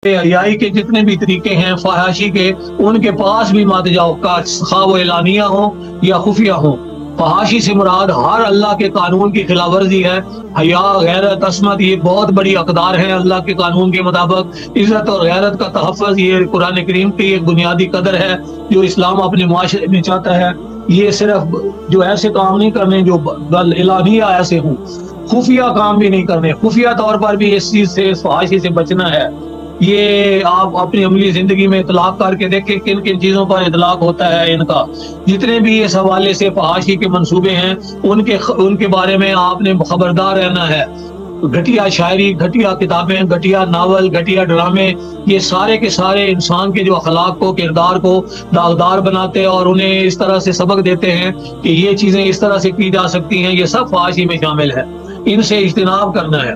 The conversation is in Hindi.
हयाई के जितने भी तरीके हैं फहाशी के, उनके पास भी मत जाओ, खा वो एलानिया हो या खुफिया हो। फहाशी से मुराद हर अल्लाह के कानून की खिलाफवर्जी है। हया, गैरत, असमत ये बहुत बड़ी अकदार है अल्लाह के कानून के मुताबिक। इज्जत और गैरत का तहफ़्फ़ुज़ ये कुरान करीम की एक बुनियादी कदर है जो इस्लाम अपने मुआशरे में चाहता है। ये सिर्फ जो ऐसे काम नहीं करने जो बल एलानिया ऐसे हों, खुफिया काम भी नहीं करने। खुफिया तौर पर भी इस चीज से, इस फहाशी से बचना है। ये आप अपनी अमली जिंदगी में इतलाक करके देखें किन किन चीजों पर इतलाक होता है इनका। जितने भी इस हवाले से फहाशी के मंसूबे हैं उनके बारे में आपने खबरदार रहना है। घटिया शायरी, घटिया किताबें, घटिया नावल, घटिया ड्रामे, ये सारे के सारे इंसान के जो अखलाक को, किरदार को दागदार बनाते हैं और उन्हें इस तरह से सबक देते हैं कि ये चीजें इस तरह से की जा सकती हैं, ये सब फहाशी में शामिल है। इनसे इज्तनाब करना है।